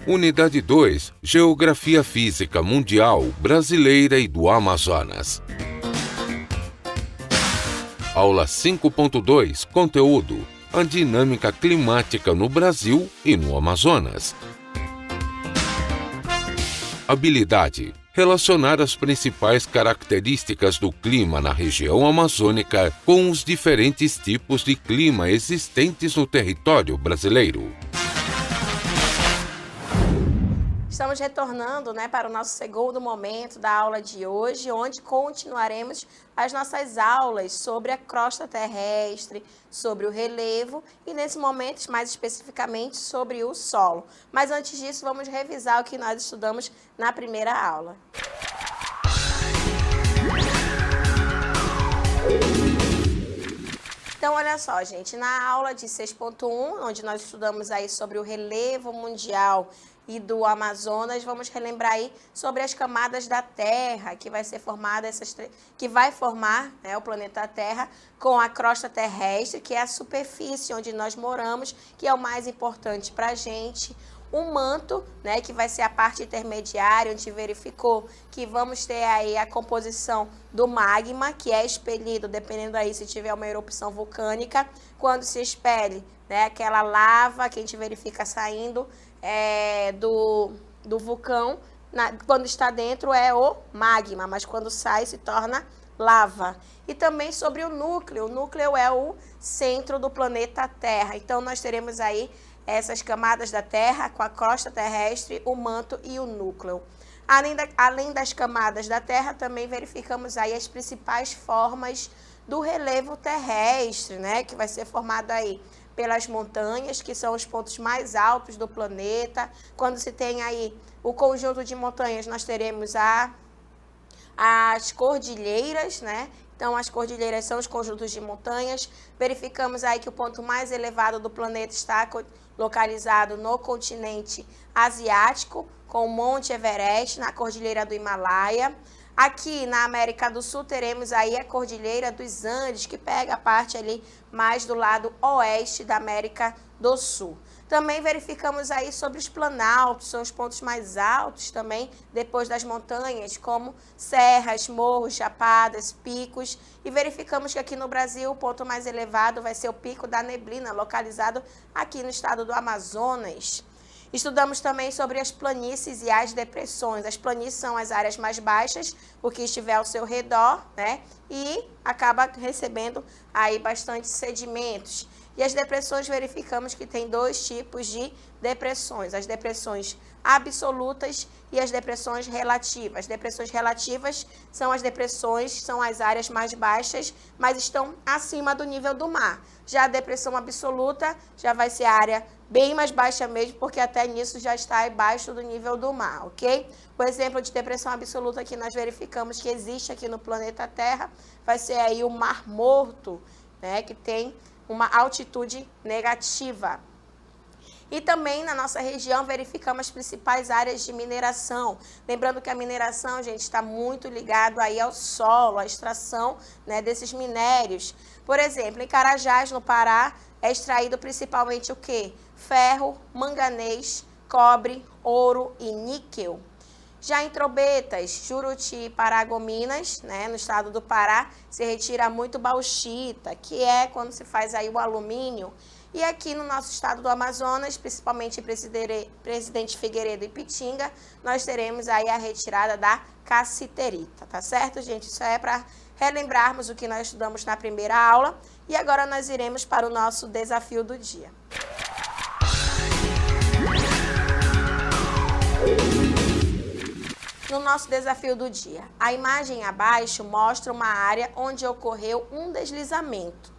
Unidade 2, Geografia Física Mundial, Brasileira e do Amazonas. Aula 5.2, Conteúdo: a dinâmica climática no Brasil e no Amazonas. Habilidade: relacionar as principais características do clima na região amazônica com os diferentes tipos de clima existentes no território brasileiro. Estamos retornando, para o nosso segundo momento da aula de hoje, onde continuaremos as nossas aulas sobre a crosta terrestre, sobre o relevo e, nesse momento, mais especificamente, sobre o solo. Mas antes disso, vamos revisar o que nós estudamos na primeira aula. Então, olha só, gente, na aula de 6.1, onde nós estudamos aí sobre o relevo mundial e do Amazonas, vamos relembrar aí sobre as camadas da Terra, que vai ser formada que vai formar, o planeta Terra com a crosta terrestre, que é a superfície onde nós moramos, que é o mais importante para a gente. O manto, que vai ser a parte intermediária, onde verificou que vamos ter aí a composição do magma, que é expelido, dependendo aí se tiver uma erupção vulcânica, quando se expele, aquela lava que a gente verifica saindo do vulcão, quando está dentro é o magma, mas quando sai se torna lava. E também sobre o núcleo é o centro do planeta Terra. Então nós teremos aí essas camadas da Terra com a crosta terrestre, o manto e o núcleo. Além das camadas da Terra, também verificamos aí as principais formas do relevo terrestre, que vai ser formado aí pelas montanhas, que são os pontos mais altos do planeta. Quando se tem aí o conjunto de montanhas, nós teremos as cordilheiras, Então, as cordilheiras são os conjuntos de montanhas. Verificamos aí que o ponto mais elevado do planeta está localizado no continente asiático, com o Monte Everest, na Cordilheira do Himalaia. Aqui na América do Sul teremos aí a Cordilheira dos Andes, que pega a parte ali mais do lado oeste da América do Sul. Também verificamos aí sobre os planaltos, são os pontos mais altos também, depois das montanhas, como serras, morros, chapadas, picos. E verificamos que aqui no Brasil o ponto mais elevado vai ser o Pico da Neblina, localizado aqui no estado do Amazonas. Estudamos também sobre as planícies e as depressões. As planícies são as áreas mais baixas, o que estiver ao seu redor, e acaba recebendo aí bastante sedimentos. E as depressões, verificamos que tem dois tipos de depressões, as depressões absolutas e as depressões relativas. As depressões relativas são as áreas mais baixas, mas estão acima do nível do mar. Já a depressão absoluta já vai ser a área bem mais baixa mesmo, porque até nisso já está abaixo do nível do mar, ok? O exemplo de depressão absoluta que nós verificamos que existe aqui no planeta Terra vai ser aí o Mar Morto, que tem uma altitude negativa. E também na nossa região verificamos as principais áreas de mineração. Lembrando que a mineração, gente, está muito ligado aí ao solo, à extração desses minérios. Por exemplo, em Carajás, no Pará, é extraído principalmente o quê? Ferro, manganês, cobre, ouro e níquel. Já em Trobetas, Juruti e Paragominas, no estado do Pará, se retira muito bauxita, que é quando se faz aí o alumínio. E aqui no nosso estado do Amazonas, principalmente em Presidente Figueiredo e Pitinga, nós teremos aí a retirada da cassiterita, tá certo, gente? Isso é para relembrarmos o que nós estudamos na primeira aula. E agora nós iremos para o nosso desafio do dia. No nosso desafio do dia, a imagem abaixo mostra uma área onde ocorreu um deslizamento.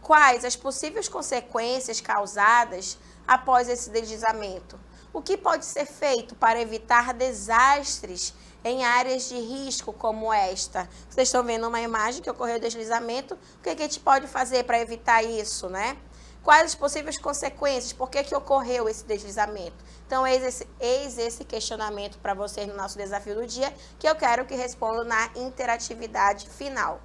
Quais as possíveis consequências causadas após esse deslizamento? O que pode ser feito para evitar desastres em áreas de risco como esta? Vocês estão vendo uma imagem que ocorreu deslizamento. O que a gente pode fazer para evitar isso, Quais as possíveis consequências? Por que ocorreu esse deslizamento? Então, eis esse questionamento para vocês no nosso desafio do dia, que eu quero que respondam na interatividade final.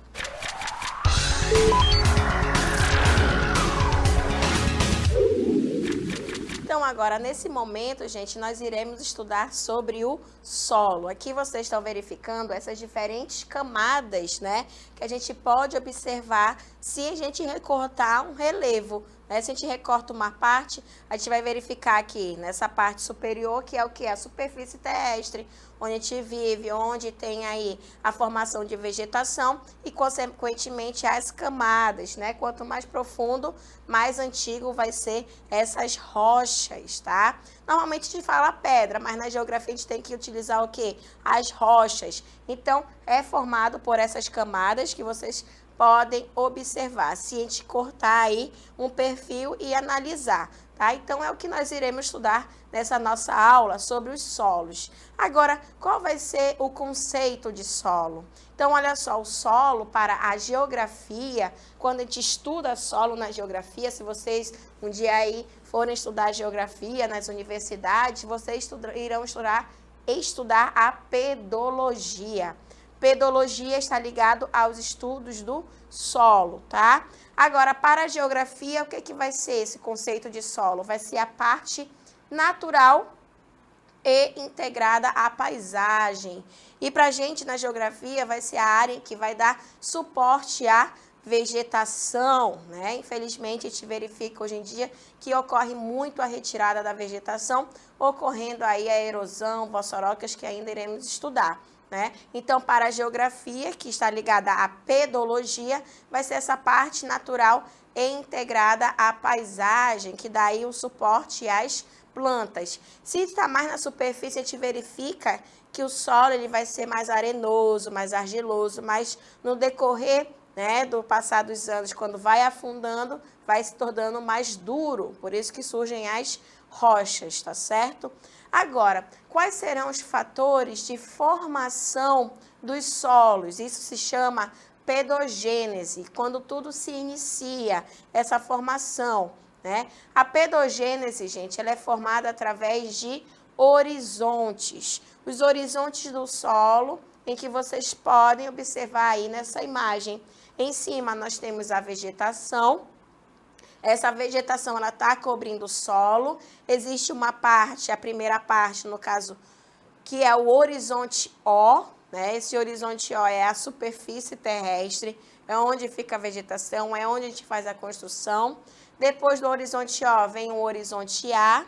Então, agora, nesse momento, gente, nós iremos estudar sobre o solo. Aqui vocês estão verificando essas diferentes camadas, né? Que a gente pode observar se a gente recortar um relevo. Né? Se a gente recorta uma parte, a gente vai verificar aqui nessa parte superior, que é o que? A superfície terrestre, onde a gente vive, onde tem aí a formação de vegetação e, consequentemente, as camadas, né? Quanto mais profundo, mais antigo vai ser essas rochas, tá? Normalmente a gente fala pedra, mas na geografia a gente tem que utilizar o quê? As rochas. Então, é formado por essas camadas que vocês podem observar. Se a gente cortar aí um perfil e analisar, tá? Então, é o que nós iremos estudar nessa nossa aula sobre os solos. Agora, qual vai ser o conceito de solo? Então, olha só, o solo para a geografia, quando a gente estuda solo na geografia, se vocês um dia aí forem estudar geografia nas universidades, vocês irão estudar a pedologia. Pedologia está ligado aos estudos do solo, tá? Agora, para a geografia, o que vai ser esse conceito de solo? Vai ser a parte natural e integrada à paisagem. E para a gente, na geografia, vai ser a área que vai dar suporte à vegetação, né? Infelizmente, a gente verifica hoje em dia que ocorre muito a retirada da vegetação, ocorrendo aí a erosão, bossorocas, que ainda iremos estudar. Né? Então, para a geografia, que está ligada à pedologia, vai ser essa parte natural e integrada à paisagem, que dá aí o suporte às plantas. Se está mais na superfície, a gente verifica que o solo ele vai ser mais arenoso, mais argiloso, mas no decorrer, né, do passar dos anos, quando vai afundando, vai se tornando mais duro, por isso que surgem as rochas, tá certo? Agora, quais serão os fatores de formação dos solos? Isso se chama pedogênese, quando tudo se inicia, essa formação, né? A pedogênese, gente, ela é formada através de horizontes. Os horizontes do solo, em que vocês podem observar aí nessa imagem. Em cima, nós temos a vegetação. Essa vegetação ela está cobrindo o solo. Existe uma parte, a primeira parte, no caso, que é o horizonte O, né? Esse horizonte O é a superfície terrestre, é onde fica a vegetação, é onde a gente faz a construção. Depois do horizonte O vem o horizonte A,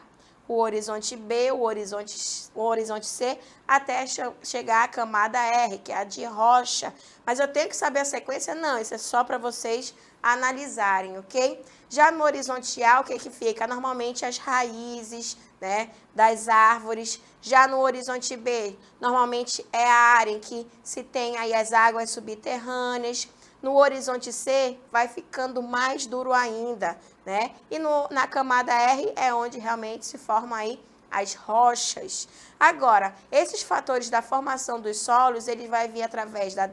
o horizonte B, o horizonte C, até chegar à camada R, que é a de rocha. Mas eu tenho que saber a sequência? Não, isso é só para vocês analisarem, ok? Já no horizonte A, o que fica? Normalmente as raízes, né, das árvores. Já no horizonte B, normalmente é a área em que se tem aí as águas subterrâneas. No horizonte C, vai ficando mais duro ainda, né? E na camada R é onde realmente se formam aí as rochas. Agora, esses fatores da formação dos solos, ele vai vir através da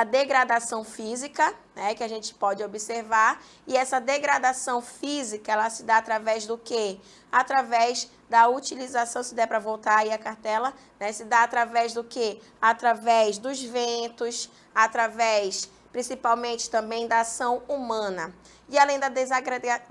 degradação física, né, que a gente pode observar, e essa degradação física, ela se dá através do quê? Através da utilização, se der para voltar aí a cartela, né, se dá através do quê? Através dos ventos, através, principalmente, também da ação humana. E além da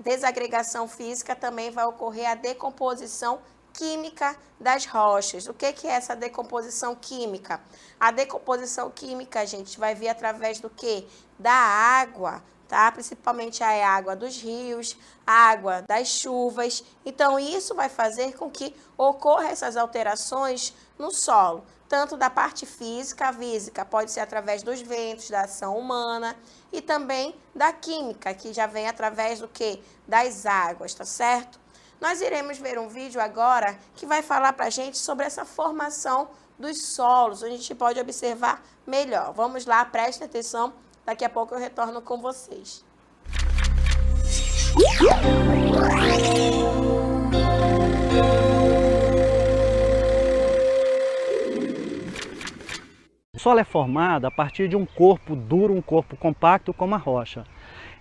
desagregação física, também vai ocorrer a decomposição química das rochas. O que é essa decomposição química? A decomposição química, gente, vai vir através do quê? Da água, tá? Principalmente a água dos rios, a água das chuvas. Então, isso vai fazer com que ocorram essas alterações no solo, tanto da parte física, a física pode ser através dos ventos, da ação humana, e também da química, que já vem através do quê? Das águas, tá certo? Nós iremos ver um vídeo agora que vai falar para a gente sobre essa formação dos solos, onde a gente pode observar melhor. Vamos lá, prestem atenção, daqui a pouco eu retorno com vocês. O solo é formado a partir de um corpo duro, um corpo compacto como a rocha.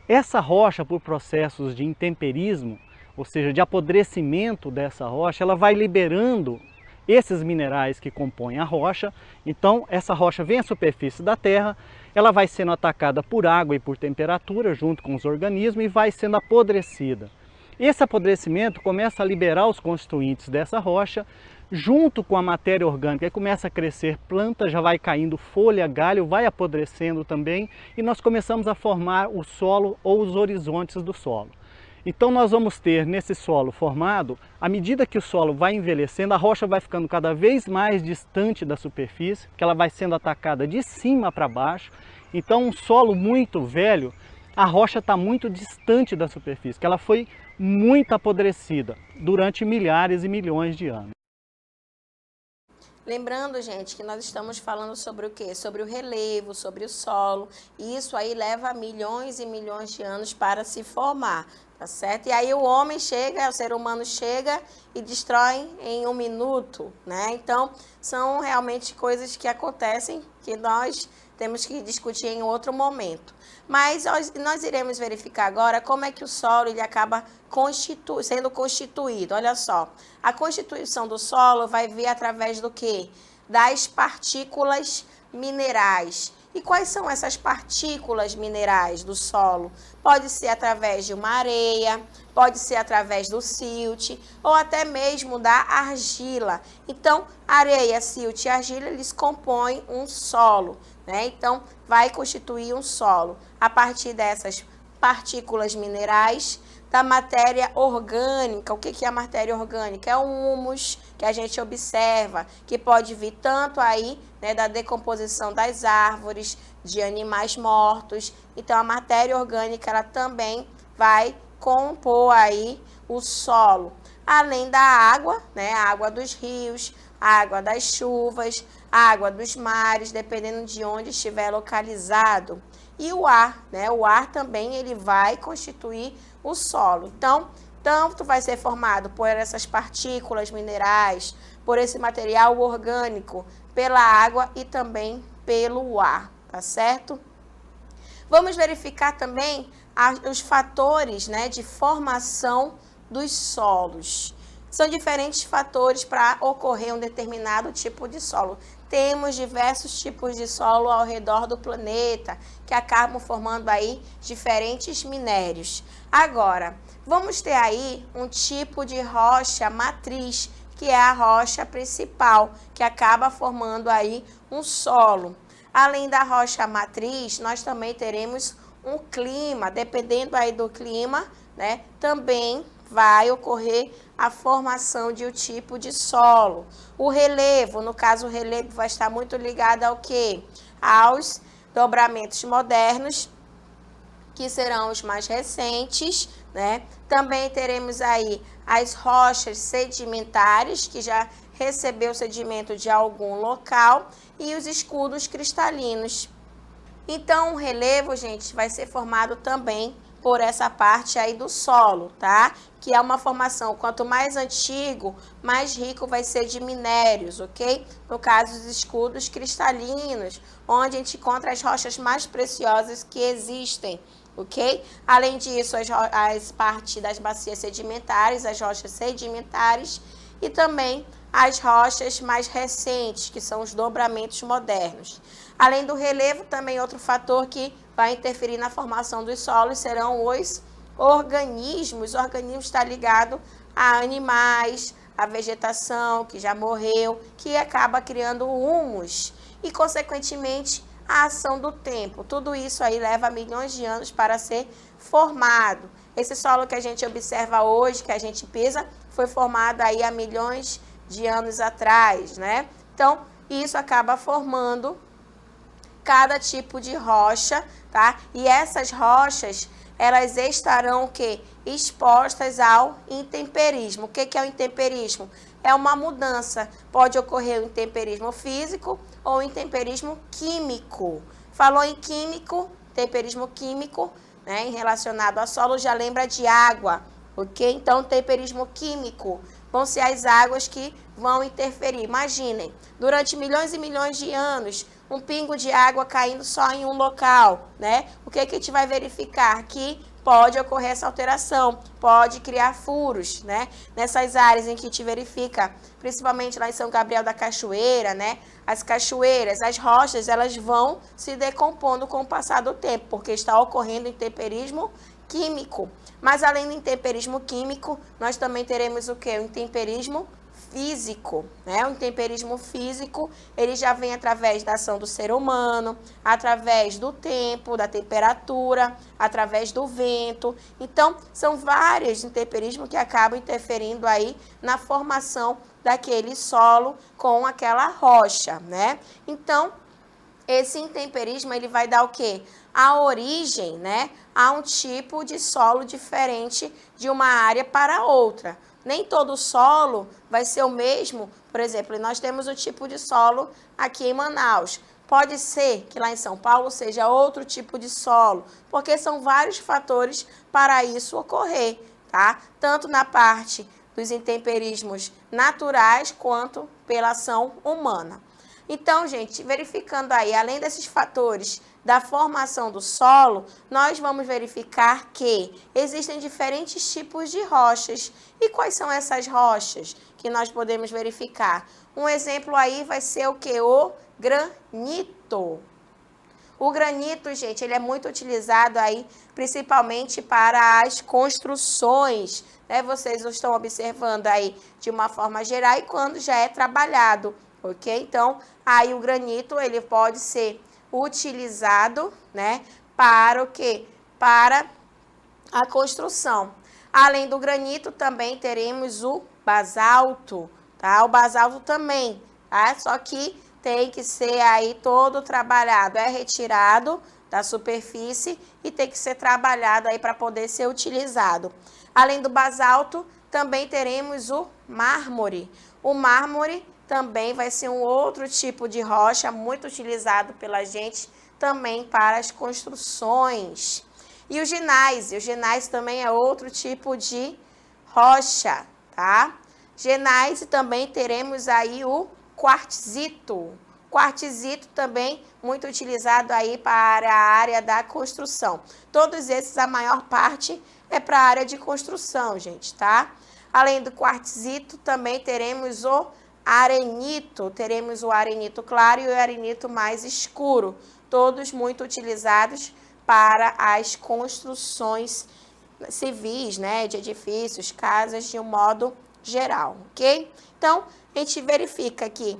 Essa rocha, por processos de intemperismo, ou seja, de apodrecimento dessa rocha, ela vai liberando esses minerais que compõem a rocha. Então, essa rocha vem à superfície da terra, ela vai sendo atacada por água e por temperatura, junto com os organismos, e vai sendo apodrecida. Esse apodrecimento começa a liberar os constituintes dessa rocha, junto com a matéria orgânica, aí começa a crescer planta, já vai caindo folha, galho, vai apodrecendo também, e nós começamos a formar o solo ou os horizontes do solo. Então nós vamos ter nesse solo formado, à medida que o solo vai envelhecendo, a rocha vai ficando cada vez mais distante da superfície, que ela vai sendo atacada de cima para baixo. Então um solo muito velho, a rocha está muito distante da superfície, que ela foi muito apodrecida durante milhares e milhões de anos. Lembrando, gente, que nós estamos falando sobre o quê? Sobre o relevo, sobre o solo. E isso aí leva milhões e milhões de anos para se formar, tá certo? E aí o homem chega, o ser humano chega e destrói em 1 minuto, né? Então, são realmente coisas que acontecem que nós temos que discutir em outro momento. Mas nós iremos verificar agora como é que o solo ele acaba sendo constituído. Olha só, a constituição do solo vai vir através do quê? Das partículas minerais. E quais são essas partículas minerais do solo? Pode ser através de uma areia, pode ser através do silt ou até mesmo da argila. Então, areia, silt e argila, eles compõem um solo, né? Então, vai constituir um solo a partir dessas partículas minerais, da matéria orgânica. O que é a matéria orgânica? É o humus que a gente observa, que pode vir tanto aí, né, da decomposição das árvores, de animais mortos. Então, a matéria orgânica, ela também vai compor aí o solo. Além da água, né, a água dos rios, a água das chuvas, a água dos mares, dependendo de onde estiver localizado. E o ar, né? O ar também ele vai constituir o solo. Então, tanto vai ser formado por essas partículas minerais, por esse material orgânico, pela água e também pelo ar, tá certo? Vamos verificar também os fatores, né, de formação dos solos. São diferentes fatores para ocorrer um determinado tipo de solo. Temos diversos tipos de solo ao redor do planeta, que acabam formando aí diferentes minérios. Agora, vamos ter aí um tipo de rocha matriz, que é a rocha principal, que acaba formando aí um solo. Além da rocha matriz, nós também teremos um clima, dependendo aí do clima, né, também vai ocorrer a formação de um tipo de solo. O relevo, no caso o relevo vai estar muito ligado ao quê? Aos dobramentos modernos, que serão os mais recentes, né? Também teremos aí as rochas sedimentares, que já recebeu sedimento de algum local, e os escudos cristalinos. Então, o relevo, gente, vai ser formado também por essa parte aí do solo, tá? Que é uma formação, quanto mais antigo, mais rico vai ser de minérios, ok? No caso, os escudos cristalinos, onde a gente encontra as rochas mais preciosas que existem, ok? Além disso, as partes das bacias sedimentares, as rochas sedimentares e também as rochas mais recentes, que são os dobramentos modernos. Além do relevo, também outro fator que vai interferir na formação dos solos serão os organismos. O organismo está ligado a animais, a vegetação que já morreu, que acaba criando humus e, consequentemente, a ação do tempo. Tudo isso aí leva milhões de anos para ser formado. Esse solo que a gente observa hoje, que a gente pisa, foi formado aí há milhões de anos atrás, né? Então, isso acaba formando cada tipo de rocha, tá? E essas rochas, elas estarão o quê? Expostas ao intemperismo. O que é o intemperismo? É uma mudança. Pode ocorrer o intemperismo físico ou o intemperismo químico. Falou em químico, temperismo químico, né, relacionado a solo, já lembra de água, ok? Então, temperismo químico vão ser as águas que vão interferir. Imaginem, durante milhões e milhões de anos, um pingo de água caindo só em um local, né? O que a gente vai verificar? Que pode ocorrer essa alteração, pode criar furos, né? Nessas áreas em que te verifica, principalmente lá em São Gabriel da Cachoeira, né? As cachoeiras, as rochas, elas vão se decompondo com o passar do tempo, porque está ocorrendo intemperismo químico. Mas além do intemperismo químico, nós também teremos o quê? O intemperismo físico, né? O intemperismo físico, ele já vem através da ação do ser humano, através do tempo, da temperatura, através do vento. Então, são vários intemperismos que acabam interferindo aí na formação daquele solo com aquela rocha, né? Então, esse intemperismo, ele vai dar o quê? A origem, né, a um tipo de solo diferente de uma área para outra. Nem todo solo vai ser o mesmo. Por exemplo, nós temos o tipo de solo aqui em Manaus. Pode ser que lá em São Paulo seja outro tipo de solo, porque são vários fatores para isso ocorrer, tá? Tanto na parte dos intemperismos naturais quanto pela ação humana. Então, gente, verificando aí, além desses fatores da formação do solo, nós vamos verificar que existem diferentes tipos de rochas. E quais são essas rochas que nós podemos verificar? Um exemplo aí vai ser o que? O granito. O granito, gente, ele é muito utilizado aí, principalmente para as construções, né? Vocês estão observando aí de uma forma geral e quando já é trabalhado, ok? Então, aí o granito, ele pode ser utilizado, né, para o quê? Para a construção. Além do granito, também teremos o basalto, tá? O basalto também, tá? Só que tem que ser aí todo trabalhado, é retirado da superfície e tem que ser trabalhado aí para poder ser utilizado. Além do basalto, também teremos o mármore. O mármore também vai ser um outro tipo de rocha muito utilizado pela gente também para as construções. E o ginásio também é outro tipo de rocha, tá? Ginásio também teremos aí o quartzito. Quartzito também muito utilizado aí para a área da construção. Todos esses, a maior parte é para a área de construção, gente, tá? Além do quartzito, também teremos o arenito. Teremos o arenito claro e o arenito mais escuro. Todos muito utilizados para as construções civis, né? De edifícios, casas, de um modo geral, ok? Então, a gente verifica que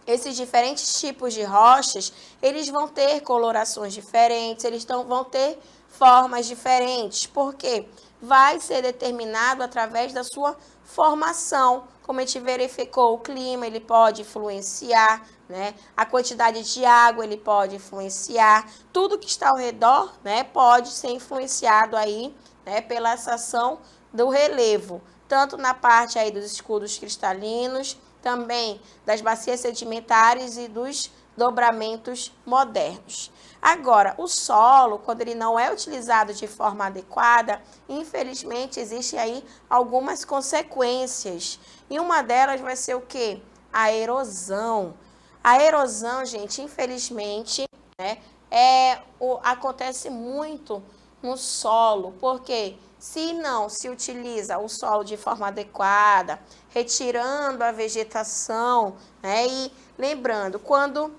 esses diferentes tipos de rochas, eles vão ter colorações diferentes, vão ter formas diferentes. Por quê? Vai ser determinado através da sua formação. Como a gente verificou, o clima, ele pode influenciar, né? A quantidade de água, ele pode influenciar. Tudo que está ao redor, né, pode ser influenciado aí, né, pela ação do relevo. Tanto na parte aí dos escudos cristalinos, também das bacias sedimentares e dos dobramentos modernos. Agora, o solo, quando ele não é utilizado de forma adequada, infelizmente, existe aí algumas consequências. E uma delas vai ser o quê? A erosão. A erosão, gente, infelizmente, né, acontece muito no solo, porque se não se utiliza o solo de forma adequada, retirando a vegetação, né, e lembrando, quando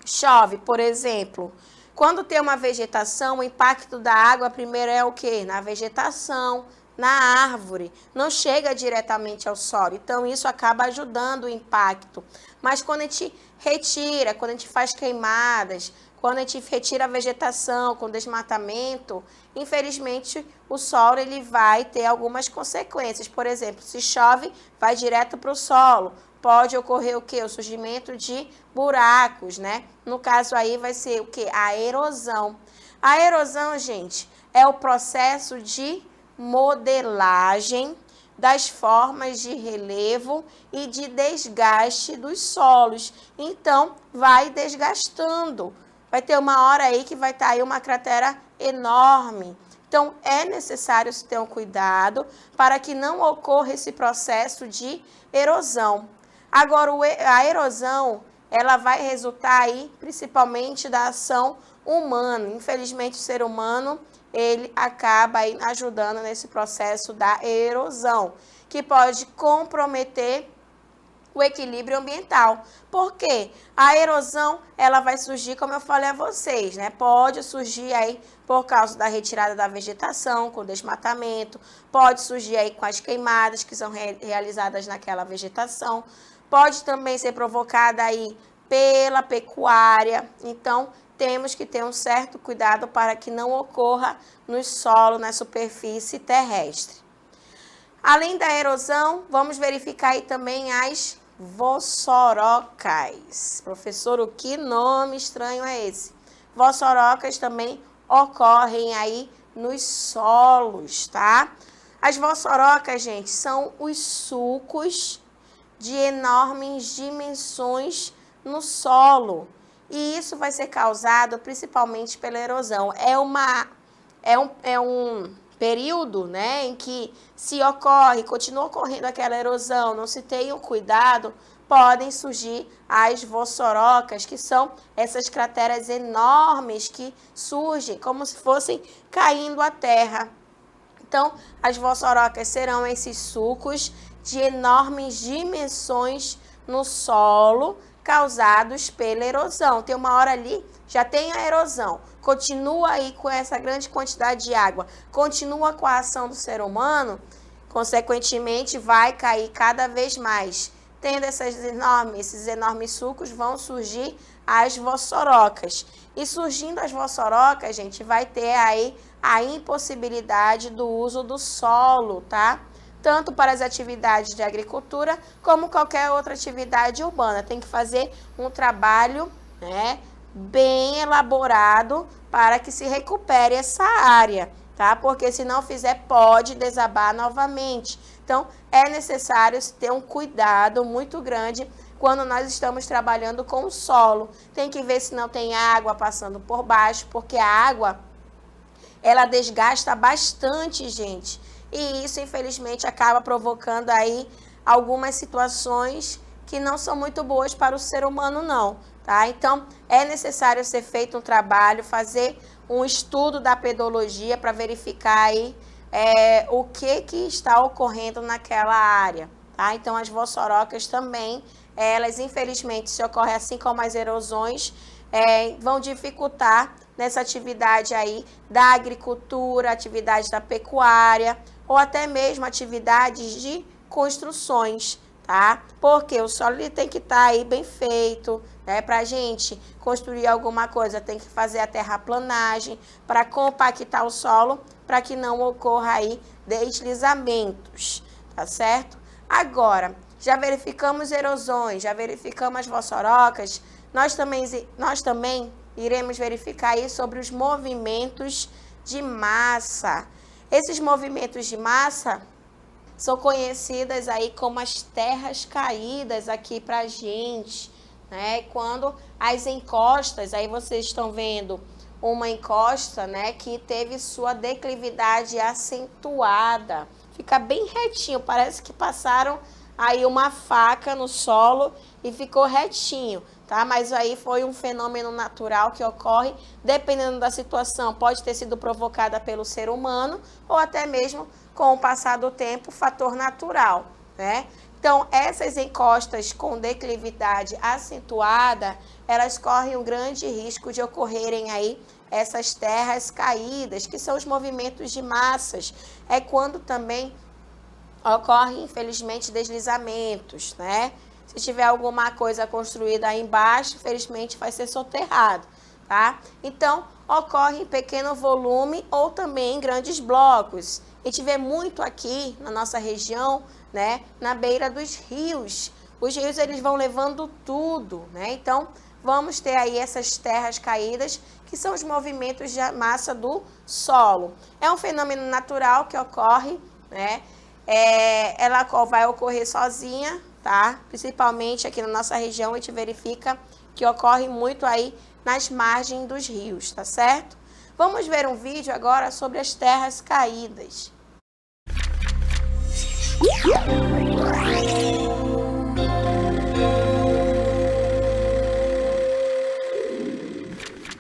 chove, por exemplo, quando tem uma vegetação, o impacto da água primeiro é o quê? Na vegetação, na árvore, não chega diretamente ao solo. Então, isso acaba ajudando o impacto. Mas quando a gente retira, quando a gente faz queimadas, quando a gente retira a vegetação com desmatamento, infelizmente o solo ele vai ter algumas consequências. Por exemplo, se chove, vai direto para o solo. Pode ocorrer o quê? O surgimento de buracos, né? No caso aí vai ser o quê? A erosão. A erosão, gente, é o processo de modelagem das formas de relevo e de desgaste dos solos. Então, vai desgastando. Vai ter uma hora aí que vai estar aí uma cratera enorme. Então, é necessário se ter um cuidado para que não ocorra esse processo de erosão. Agora, a erosão, ela vai resultar aí principalmente da ação humana. Infelizmente, o ser humano, ele acaba aí ajudando nesse processo da erosão, que pode comprometer o equilíbrio ambiental. Por quê? A erosão, ela vai surgir, como eu falei a vocês, né? Pode surgir aí por causa da retirada da vegetação, com desmatamento, pode surgir aí com as queimadas que são realizadas naquela vegetação, pode também ser provocada aí pela pecuária. Então, temos que ter um certo cuidado para que não ocorra no solo, na superfície terrestre. Além da erosão, vamos verificar aí também as vossorocas. Professor, o que nome estranho é esse? Vossorocas também ocorrem aí nos solos, tá? As vossorocas, gente, são os sulcos de enormes dimensões no solo. E isso vai ser causado principalmente pela erosão. É um período, né, em que se continua ocorrendo aquela erosão, não se tem o cuidado, podem surgir as vossorocas, que são essas crateras enormes que surgem como se fossem caindo a terra. Então, as vossorocas serão esses sulcos de enormes dimensões no solo, causados pela erosão. Tem uma hora ali, já tem a erosão, continua aí com essa grande quantidade de água, continua com a ação do ser humano, consequentemente vai cair cada vez mais. Tendo esses enormes sulcos, vão surgir as vossorocas. E surgindo as vossorocas, gente, vai ter aí a impossibilidade do uso do solo, tá? Tanto para as atividades de agricultura, como qualquer outra atividade urbana. Tem que fazer um trabalho, né, bem elaborado para que se recupere essa área, tá? Porque se não fizer, pode desabar novamente. Então, é necessário ter um cuidado muito grande quando nós estamos trabalhando com o solo. Tem que ver se não tem água passando por baixo, porque a água, ela desgasta bastante, gente. E isso, infelizmente, acaba provocando aí algumas situações que não são muito boas para o ser humano, não, tá? Então, é necessário ser feito um trabalho, fazer um estudo da pedologia para verificar aí o que está ocorrendo naquela área, tá? Então, as vossorocas também, elas, infelizmente, se ocorrem assim como as erosões, vão dificultar nessa atividade aí da agricultura, atividade da pecuária, ou até mesmo atividades de construções, tá? Porque o solo ele tem que estar aí bem feito, né? Para a gente construir alguma coisa, tem que fazer a terraplanagem para compactar o solo, para que não ocorra aí deslizamentos, tá certo? Agora, já verificamos erosões, já verificamos as vossorocas, nós também iremos verificar aí sobre os movimentos de massa. Esses movimentos de massa são conhecidas aí como as terras caídas aqui pra gente, né? Quando as encostas, aí vocês estão vendo uma encosta, né, que teve sua declividade acentuada. Fica bem retinho, parece que passaram aí uma faca no solo e ficou retinho, tá? Mas aí foi um fenômeno natural que ocorre, dependendo da situação, pode ter sido provocada pelo ser humano ou até mesmo com o passar do tempo, fator natural, né? Então, essas encostas com declividade acentuada, elas correm um grande risco de ocorrerem aí essas terras caídas, que são os movimentos de massas. É quando também ocorrem, infelizmente, deslizamentos, né? Se tiver alguma coisa construída aí embaixo, infelizmente vai ser soterrado, tá? Então, ocorre em pequeno volume ou também em grandes blocos. A gente vê muito aqui na nossa região, né, na beira dos rios. Os rios, eles vão levando tudo, né? Então, vamos ter aí essas terras caídas, que são os movimentos de massa do solo. É um fenômeno natural que ocorre, né? Ela vai ocorrer sozinha, tá? Principalmente aqui na nossa região, a gente verifica que ocorre muito aí nas margens dos rios, tá certo? Vamos ver um vídeo agora sobre as terras caídas.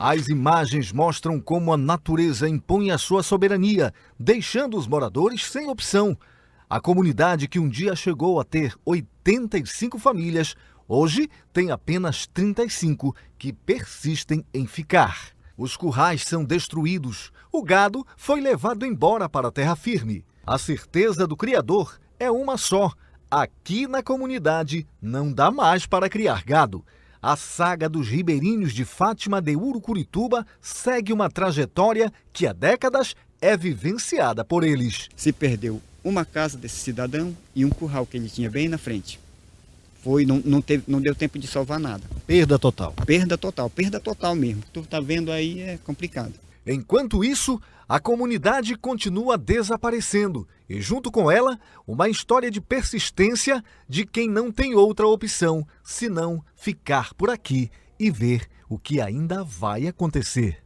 As imagens mostram como a natureza impõe a sua soberania, deixando os moradores sem opção. A comunidade, que um dia chegou a ter 85 famílias, hoje tem apenas 35 que persistem em ficar. Os currais são destruídos, o gado foi levado embora para a terra firme. A certeza do criador é uma só: aqui na comunidade não dá mais para criar gado. A saga dos ribeirinhos de Fátima de Urucurituba segue uma trajetória que há décadas é vivenciada por eles. Se perdeu uma casa desse cidadão e um curral que ele tinha bem na frente. Não deu tempo de salvar nada. Perda total. Perda total mesmo. Tu tá vendo aí, é complicado. Enquanto isso, a comunidade continua desaparecendo e, junto com ela, uma história de persistência de quem não tem outra opção senão ficar por aqui e ver o que ainda vai acontecer.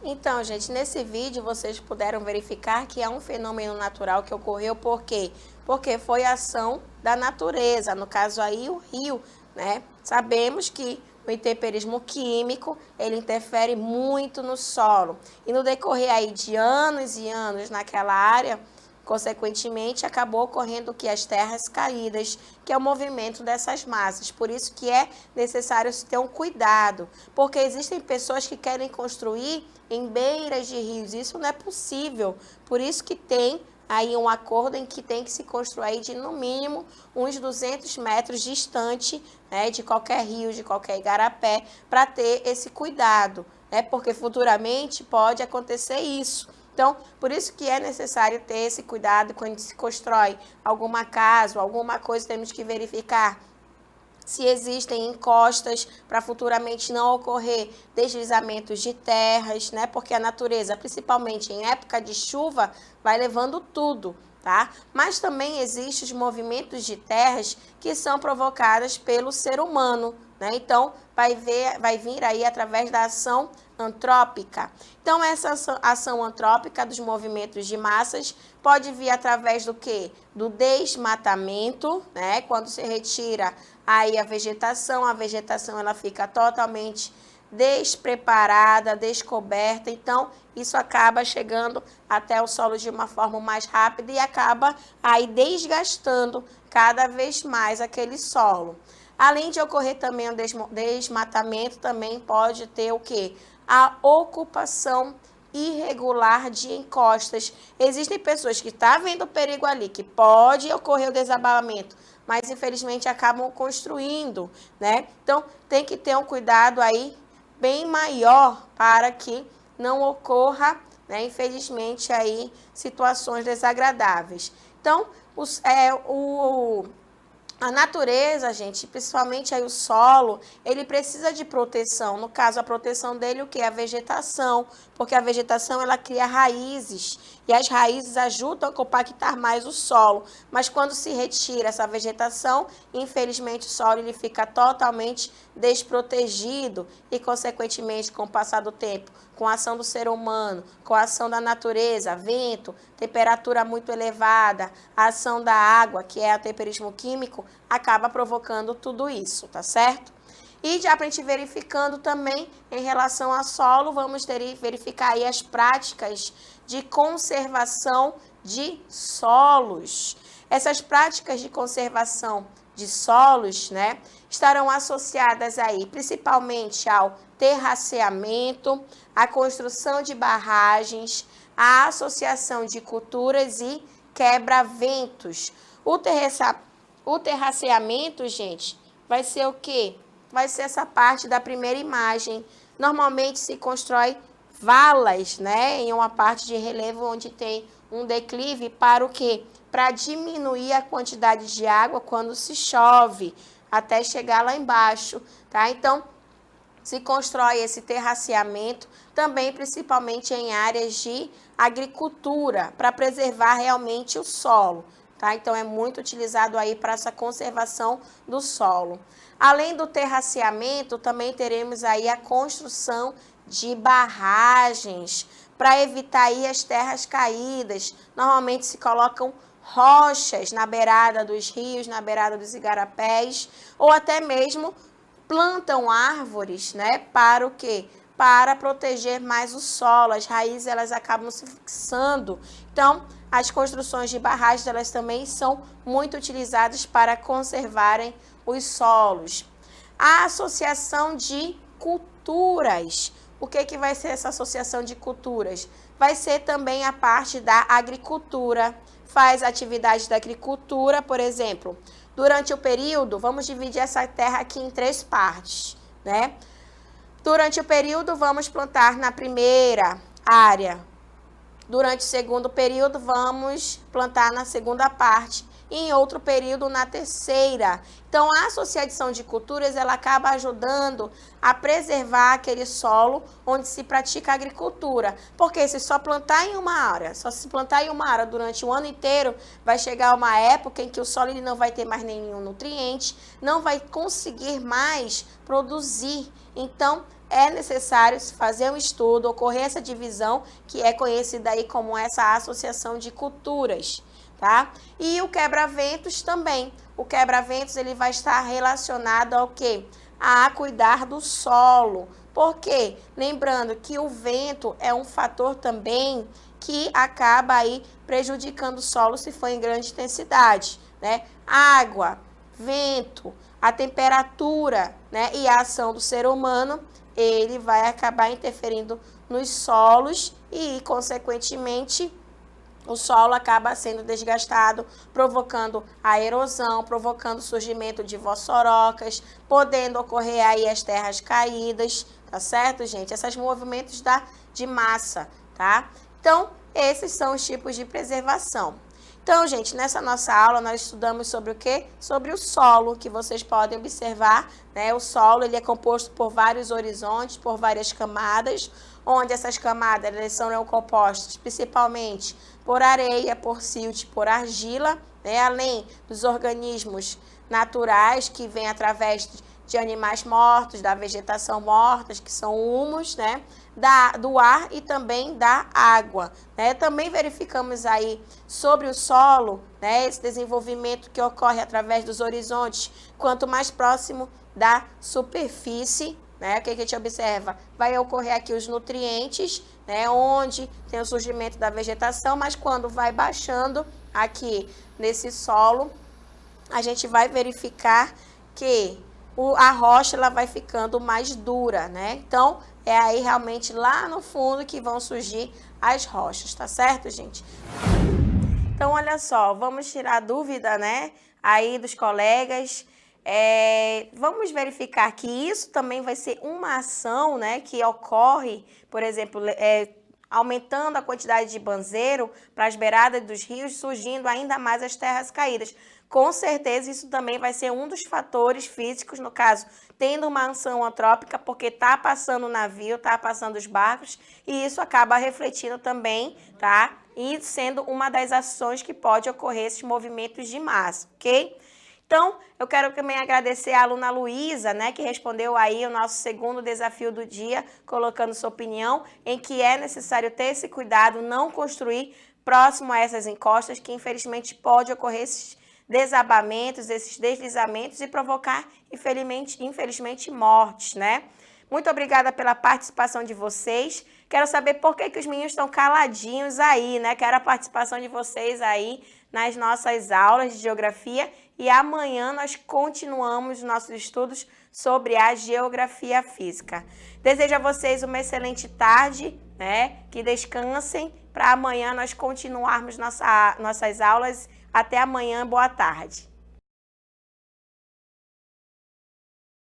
Então, gente, nesse vídeo vocês puderam verificar que é um fenômeno natural que ocorreu. Por quê? Porque foi ação da natureza, no caso aí o rio, né? Sabemos que o intemperismo químico, ele interfere muito no solo. E no decorrer aí de anos e anos naquela área, consequentemente, acabou ocorrendo que as terras caídas, que é o movimento dessas massas. Por isso que é necessário se ter um cuidado, porque existem pessoas que querem construir em beiras de rios. Isso não é possível. Por isso que tem aí um acordo em que tem que se construir de, no mínimo, uns 200 metros distante, né, de qualquer rio, de qualquer igarapé, para ter esse cuidado, né, porque futuramente pode acontecer isso. Então, por isso que é necessário ter esse cuidado quando se constrói alguma casa ou alguma coisa, temos que verificar se existem encostas para futuramente não ocorrer deslizamentos de terras, né? Porque a natureza, principalmente em época de chuva, vai levando tudo, tá? Mas também existem os movimentos de terras que são provocados pelo ser humano, né? Então, vai vir aí através da ação antrópica. Então, essa ação antrópica dos movimentos de massas pode vir através do quê? Do desmatamento, né? Quando se retira aí a vegetação ela fica totalmente despreparada, descoberta. Então, isso acaba chegando até o solo de uma forma mais rápida e acaba aí desgastando cada vez mais aquele solo. Além de ocorrer também o desmatamento, também pode ter o quê? A ocupação irregular de encostas. Existem pessoas que estão vendo o perigo ali, que pode ocorrer o desabamento, mas infelizmente acabam construindo, né? Então, tem que ter um cuidado aí bem maior para que não ocorra, né, infelizmente, aí situações desagradáveis. Então, a natureza, gente, principalmente aí o solo, ele precisa de proteção. No caso, a proteção dele, o que? A vegetação, porque a vegetação, ela cria raízes, e as raízes ajudam a compactar mais o solo. Mas quando se retira essa vegetação, infelizmente o solo ele fica totalmente desprotegido e, consequentemente, com o passar do tempo, com a ação do ser humano, com a ação da natureza, vento, temperatura muito elevada, a ação da água, que é o temperismo químico, acaba provocando tudo isso, tá certo? E já para a gente verificando também em relação ao solo, vamos verificar aí as práticas de conservação de solos. Essas práticas de conservação de solos, né, estarão associadas aí principalmente ao terraceamento, a construção de barragens, a associação de culturas e quebra-ventos. O terraceamento, gente, vai ser o quê? Vai ser essa parte da primeira imagem. Normalmente se constrói valas, né, em uma parte de relevo onde tem um declive para o quê? Para diminuir a quantidade de água quando se chove, até chegar lá embaixo, tá? Então, se constrói esse terraceamento também principalmente em áreas de agricultura, para preservar realmente o solo, tá? Então, é muito utilizado aí para essa conservação do solo. Além do terraceamento, também teremos aí a construção de barragens, para evitar aí as terras caídas. Normalmente se colocam rochas na beirada dos rios, na beirada dos igarapés, ou até mesmo plantam árvores, né, para o quê? para proteger mais o solo. As raízes elas acabam se fixando. Então, as construções de barragens elas também são muito utilizadas para conservarem os solos. A associação de culturas. O que vai ser essa associação de culturas? Vai ser também a parte da agricultura. Faz atividades da agricultura, por exemplo, durante o período, vamos dividir essa terra aqui em 3 partes, né? Durante o período, vamos plantar na primeira área. Durante o segundo período, vamos plantar na segunda parte. E em outro período, na terceira. Então, a associação de culturas, ela acaba ajudando a preservar aquele solo onde se pratica a agricultura. Porque se só plantar em uma área, durante o ano inteiro, vai chegar uma época em que o solo ele não vai ter mais nenhum nutriente, não vai conseguir mais produzir. Então, é necessário fazer um estudo, ocorrer essa divisão, que é conhecida aí como essa associação de culturas, tá? E o quebra-ventos também. O quebra-ventos ele vai estar relacionado ao quê? A cuidar do solo. Por quê? Lembrando que o vento é um fator também que acaba aí prejudicando o solo se for em grande intensidade, né? Água, vento, a temperatura, né? E a ação do ser humano, ele vai acabar interferindo nos solos e, consequentemente, o solo acaba sendo desgastado, provocando a erosão, provocando o surgimento de vossorocas, podendo ocorrer aí as terras caídas, tá certo, gente? Esses movimentos de massa, tá? Então, esses são os tipos de preservação. Então, gente, nessa nossa aula nós estudamos sobre o quê? Sobre o solo, que vocês podem observar, né? O solo ele é composto por vários horizontes, por várias camadas, onde essas camadas elas são compostas principalmente por areia, por silt, por argila, né? Além dos organismos naturais que vêm através de animais mortos, da vegetação morta, que são humus, né? Do ar e também da água, né? Também verificamos aí sobre o solo, né? Esse desenvolvimento que ocorre através dos horizontes, quanto mais próximo da superfície, né? O que a gente observa? Vai ocorrer aqui os nutrientes, né? Onde tem o surgimento da vegetação, mas quando vai baixando aqui nesse solo, a gente vai verificar que a rocha ela vai ficando mais dura, né? Então, é aí realmente lá no fundo que vão surgir as rochas, tá certo, gente? Então, olha só, vamos tirar a dúvida, né? Aí dos colegas. Vamos verificar que isso também vai ser uma ação, né? Que ocorre, por exemplo, aumentando a quantidade de banzeiro para as beiradas dos rios, surgindo ainda mais as terras caídas. Com certeza, isso também vai ser um dos fatores físicos, no caso, tendo uma ação antrópica, porque está passando o navio, está passando os barcos, e isso acaba refletindo também, tá? E sendo uma das ações que pode ocorrer esses movimentos de massa, ok? Então, eu quero também agradecer a aluna Luísa, né, que respondeu aí o nosso segundo desafio do dia, colocando sua opinião, em que é necessário ter esse cuidado, não construir próximo a essas encostas, que infelizmente pode ocorrer esses desabamentos, esses deslizamentos e provocar, infelizmente, mortes, né? Muito obrigada pela participação de vocês. Quero saber por que os meninos estão caladinhos aí, né? Quero a participação de vocês aí nas nossas aulas de geografia e amanhã nós continuamos nossos estudos sobre a geografia física. Desejo a vocês uma excelente tarde, né? Que descansem para amanhã nós continuarmos nossas aulas. Até amanhã, boa tarde.